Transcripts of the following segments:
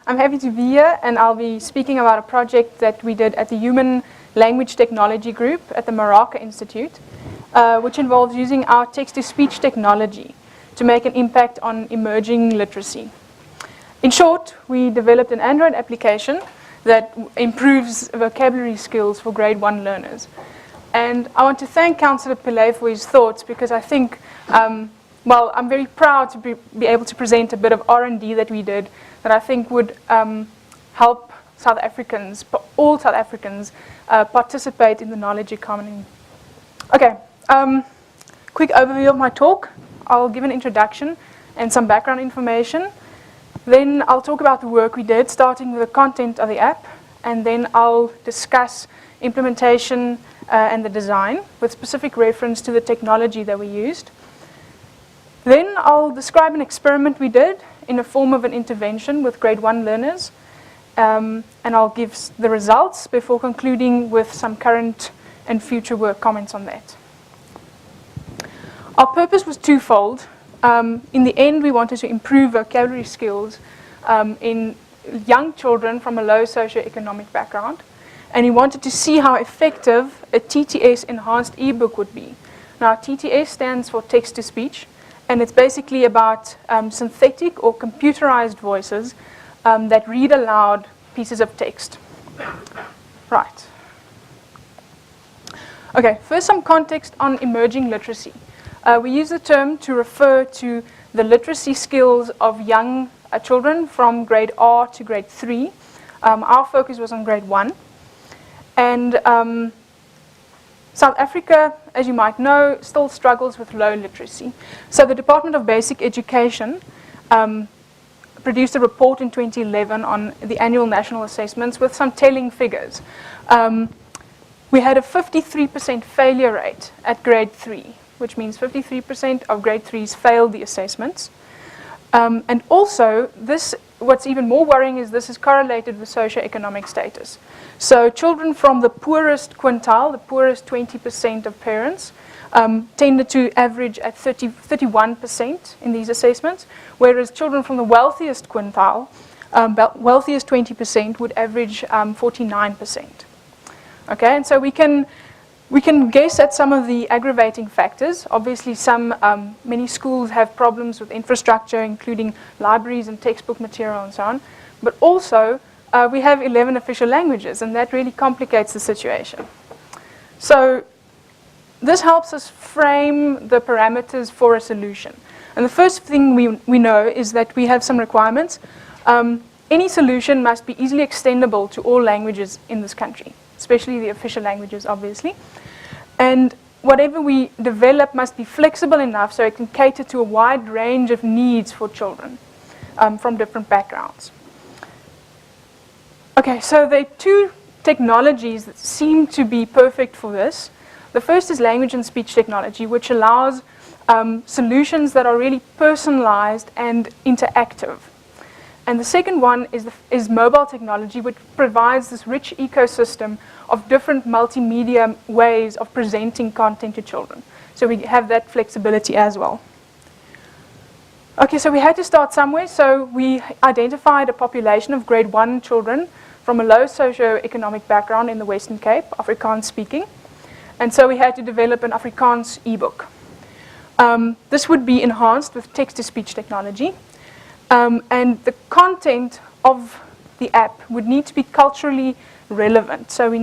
I'm happy to be here, and I'll be speaking about a project that we did at the Human Language Technology Group at the Maraka Institute, which involves using our text-to-speech technology to make an impact on emerging literacy. In short, we developed an Android application that improves vocabulary skills for grade 1 learners. And I want to thank Councillor Pillay for his thoughts, because I think, well, I'm very proud to be able to present a bit of R&D that we did that I think would help South Africans, all South Africans, participate in the knowledge economy. Okay, quick overview of my talk. I'll give an introduction and some background information. Then I'll talk about the work we did, starting with the content of the app, and then I'll discuss implementation and the design with specific reference to the technology that we used. Then I'll describe an experiment we did in the form of an intervention with grade 1 learners, and I'll give the results before concluding with some current and future work comments on that. Our purpose was twofold. In the end, we wanted to improve vocabulary skills in young children from a low socioeconomic background, and we wanted to see how effective a TTS enhanced ebook would be. Now, TTS stands for text-to-speech, and it's basically about synthetic or computerized voices that read aloud pieces of text. Right. Okay, first some context on emerging literacy. We use the term to refer to the literacy skills of young children from grade R to grade 3. Our focus was on grade 1. And South Africa, as you might know, still struggles with low literacy. So the Department of Basic Education produced a report in 2011 on the annual national assessments with some telling figures. We had a 53% failure rate at grade 3, which means 53% of grade 3s failed the assessments. And also, what's even more worrying is this is correlated with socioeconomic status. So children from the poorest quintile, the poorest 20% of parents, tended to average at 31% in these assessments, whereas children from the wealthiest quintile, wealthiest 20%, would average 49%. Okay, and so we can guess at some of the aggravating factors. Obviously, many schools have problems with infrastructure, including libraries and textbook material and so on. But also, we have 11 official languages, and that really complicates the situation. So this helps us frame the parameters for a solution. And the first thing we know is that we have some requirements. Any solution must be easily extendable to all languages in this country, especially the official languages, obviously. And whatever we develop must be flexible enough so it can cater to a wide range of needs for children from different backgrounds. Okay, so there are two technologies that seem to be perfect for this. The first is language and speech technology, which allows solutions that are really personalized and interactive. And the second one is mobile technology, which provides this rich ecosystem of different multimedia ways of presenting content to children. So we have that flexibility as well. Okay, so we had to start somewhere. So we identified a population of grade 1 children from a low socioeconomic background in the Western Cape, Afrikaans speaking. And so we had to develop an Afrikaans ebook. This would be enhanced with text-to-speech technology. And the content of the app would need to be culturally relevant. So we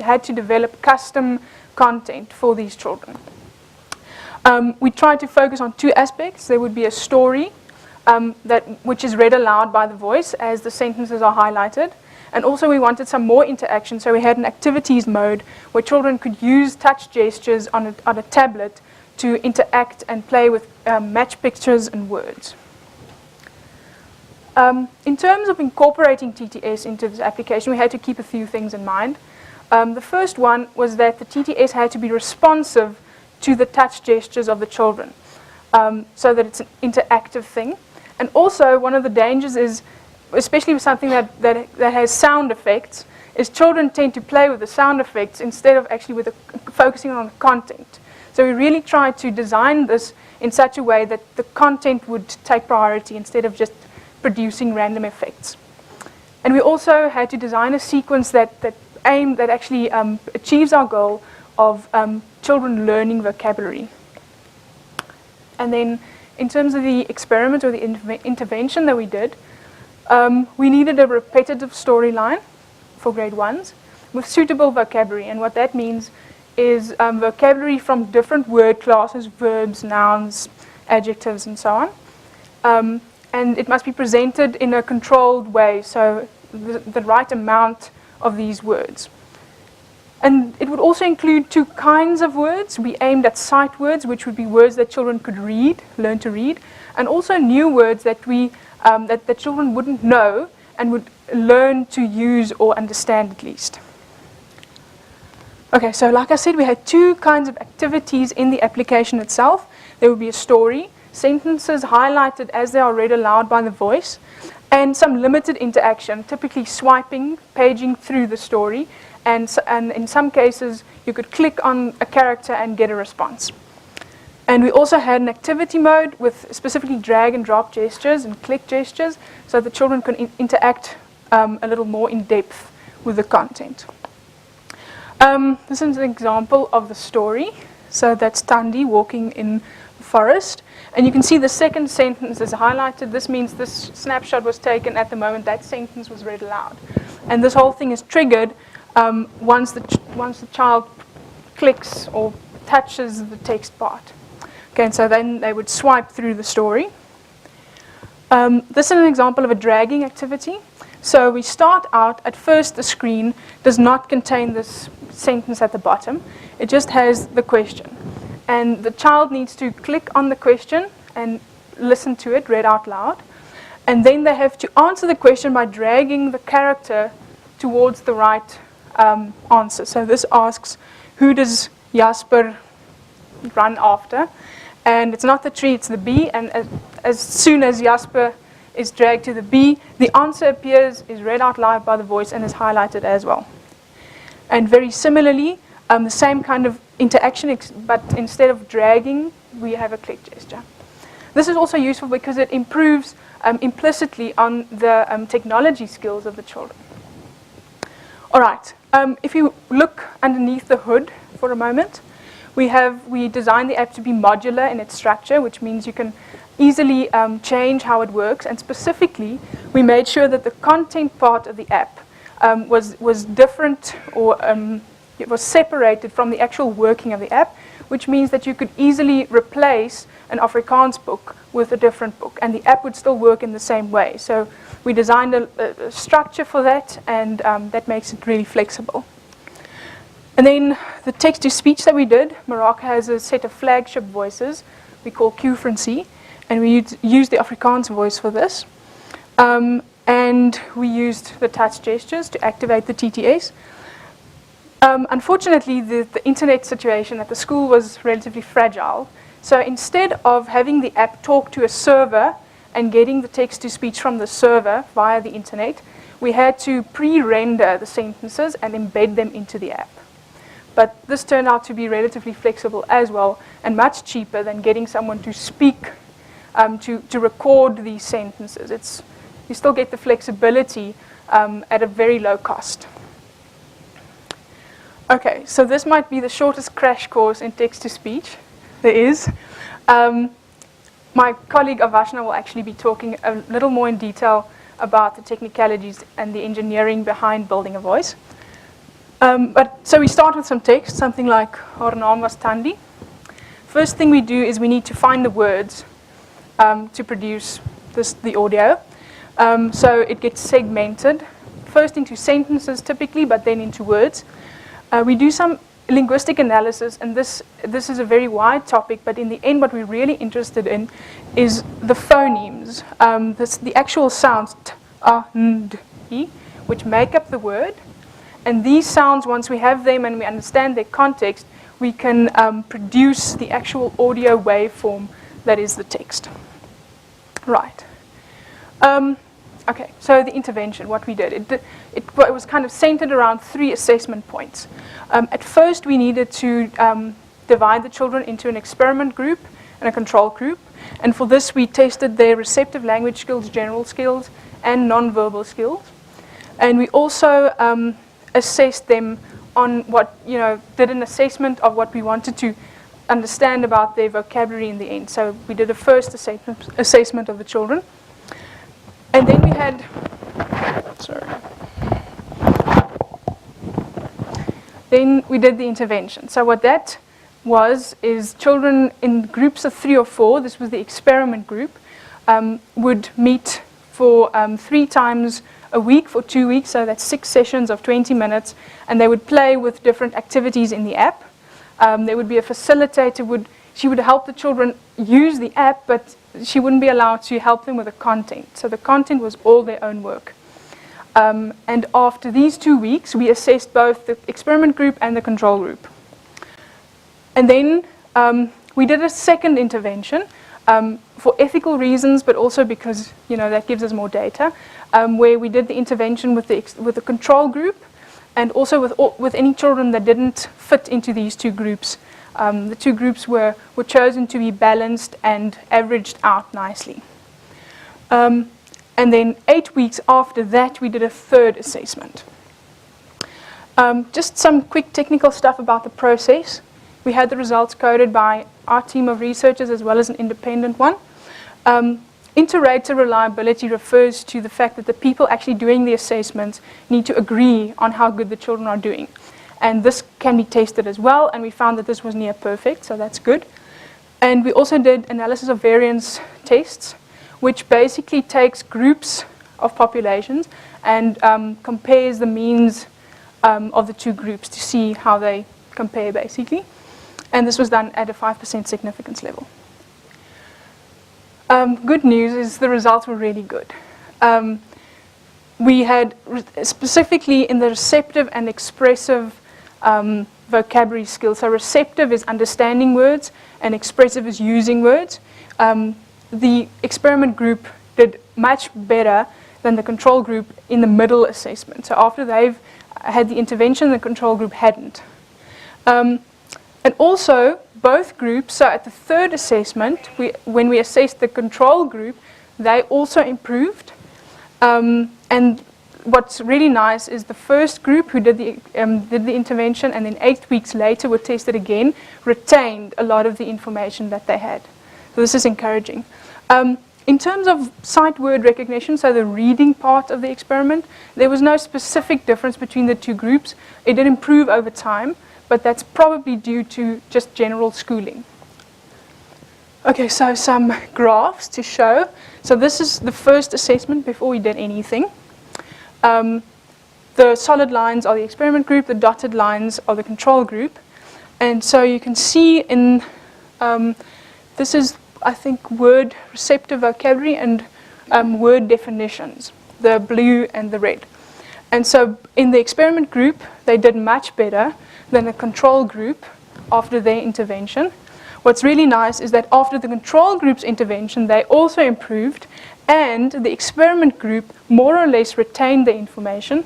had to develop custom content for these children. We tried to focus on two aspects. There would be a story which is read aloud by the voice as the sentences are highlighted. And also we wanted some more interaction. So we had an activities mode where children could use touch gestures on a tablet to interact and play with match pictures and words. In terms of incorporating TTS into this application, we had to keep a few things in mind. The first one was that the TTS had to be responsive to the touch gestures of the children, so that it's an interactive thing. And also, one of the dangers is, especially with something that has sound effects, is children tend to play with the sound effects instead of actually focusing on the content. So we really tried to design this in such a way that the content would take priority instead of just producing random effects. And we also had to design a sequence that actually achieves our goal of children learning vocabulary. And then in terms of the experiment or the intervention that we did, we needed a repetitive storyline for grade 1s with suitable vocabulary. And what that means is vocabulary from different word classes, verbs, nouns, adjectives, and so on. And it must be presented in a controlled way, so the right amount of these words. And it would also include 2 kinds of words. We aimed at sight words, which would be words that children could read, learn to read, and also new words that that children wouldn't know and would learn to use or understand at least. Okay, so like I said, we had 2 kinds of activities in the application itself. There would be a story, sentences highlighted as they are read aloud by the voice, and some limited interaction, typically swiping, paging through the story, and in some cases you could click on a character and get a response. And we also had an activity mode with specifically drag and drop gestures and click gestures, so the children could interact a little more in depth with the content. This is an example of the story. So that's Tandi walking in the forest. And you can see the second sentence is highlighted. This means this snapshot was taken at the moment that sentence was read aloud. And this whole thing is triggered once the child clicks or touches the text part. Okay, and so then they would swipe through the story. This is an example of a dragging activity. So we start out, at first the screen does not contain this sentence at the bottom. It just has the question. And the child needs to click on the question and listen to it read out loud. And then they have to answer the question by dragging the character towards the right answer. So this asks, who does Jasper run after? And it's not the tree, it's the bee. And as soon as Jasper is dragged to the bee, the answer appears, is read out loud by the voice, and is highlighted as well. And very similarly, the same kind of interaction, but instead of dragging, we have a click gesture. This is also useful because it improves implicitly on the technology skills of the children. All right, if you look underneath the hood for a moment, we designed the app to be modular in its structure, which means you can easily change how it works. And specifically, we made sure that the content part of the app was different, or it was separated from the actual working of the app, which means that you could easily replace an Afrikaans book with a different book, and the app would still work in the same way. So we designed a structure for that, and that makes it really flexible. And then the text-to-speech that we did, Morocco has a set of flagship voices we call Q-Frequency, and we used the Afrikaans voice for this. And we used the touch gestures to activate the TTS. Unfortunately, the internet situation at the school was relatively fragile. So instead of having the app talk to a server and getting the text-to-speech from the server via the internet, we had to pre-render the sentences and embed them into the app. But this turned out to be relatively flexible as well, and much cheaper than getting someone to speak, to record these sentences. You still get the flexibility at a very low cost. Okay, so this might be the shortest crash course in text-to-speech there is. My colleague Avashna will actually be talking a little more in detail about the technicalities and the engineering behind building a voice. So we start with some text, something like, haar naam was Tandi. First thing we do is we need to find the words to produce the audio. So it gets segmented, first into sentences typically, but then into words. We do some linguistic analysis, and this is a very wide topic, but in the end what we're really interested in is the phonemes, the actual sounds, t, a, n, d, i, which make up the word. And these sounds, once we have them and we understand their context, we can produce the actual audio waveform that is the text. Right. Okay, so the intervention, what we did, it was kind of centered around 3 assessment points. At first, we needed to divide the children into an experiment group and a control group. And for this, we tested their receptive language skills, general skills, and non-verbal skills. And we also assessed them on did an assessment of what we wanted to understand about their vocabulary in the end. So we did a first assessment of the children. And then we had, then we did the intervention. So what that was is children in groups of 3 or 4, this was the experiment group, would meet for 3 times a week for 2 weeks, so that's 6 sessions of 20 minutes, and they would play with different activities in the app. There would be a facilitator, she would help the children use the app, but she wouldn't be allowed to help them with the content. So the content was all their own work. And after these 2 weeks, we assessed both the experiment group and the control group. And then we did a second intervention for ethical reasons, but also because that gives us more data, where we did the intervention with the control group, and also with any children that didn't fit into these 2 groups. The 2 groups were chosen to be balanced and averaged out nicely. And then 8 weeks after that, we did a third assessment. Just some quick technical stuff about the process. We had the results coded by our team of researchers as well as an independent one. Inter-rater reliability refers to the fact that the people actually doing the assessments need to agree on how good the children are doing. And this can be tested as well, and we found that this was near perfect, so that's good. And we also did analysis of variance tests, which basically takes groups of populations and compares the means of the 2 groups to see how they compare, basically. And this was done at a 5% significance level. Good news is the results were really good. We had, specifically in the receptive and expressive vocabulary skills, so receptive is understanding words and expressive is using words. The experiment group did much better than the control group in the middle assessment. So after they've had the intervention, the control group hadn't. And also, both groups, so at the third assessment, when we assessed the control group, they also improved. And what's really nice is the first group who did the intervention and then 8 weeks later were tested again, retained a lot of the information that they had. So this is encouraging. In terms of sight word recognition, so the reading part of the experiment, there was no specific difference between the 2 groups. It did improve over time, but that's probably due to just general schooling. Okay, so some graphs to show. So this is the first assessment before we did anything. The solid lines are the experiment group, the dotted lines are the control group. And so you can see in, this is, I think, word receptive vocabulary and word definitions, the blue and the red. And so in the experiment group, they did much better than the control group after their intervention. What's really nice is that after the control group's intervention, they also improved, and the experiment group more or less retained the information.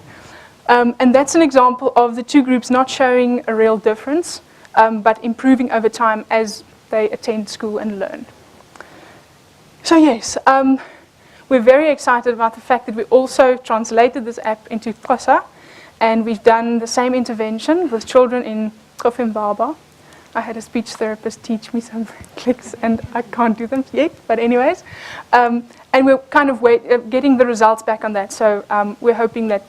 And that's an example of the 2 groups not showing a real difference, but improving over time as they attend school and learn. So yes, we're very excited about the fact that we also translated this app into Xhosa, and we've done the same intervention with children in Kofimbaba. I had a speech therapist teach me some clicks, and I can't do them yet, but anyways. And we're kind of getting the results back on that, so we're hoping that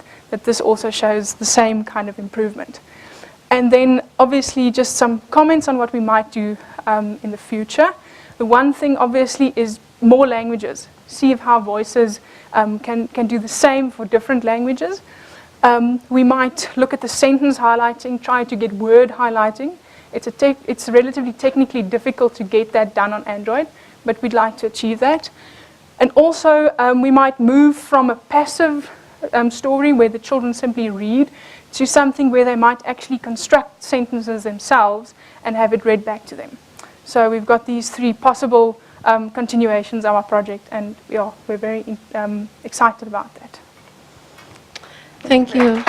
this also shows the same kind of improvement. And then obviously just some comments on what we might do in the future. The one thing obviously is more languages. See if how voices can do the same for different languages. We might look at the sentence highlighting, try to get word highlighting. It's relatively technically difficult to get that done on Android, but we'd like to achieve that. And also, we might move from a passive story where the children simply read to something where they might actually construct sentences themselves and have it read back to them. So we've got these 3 possible continuations of our project, and we're very excited about that. Thank you.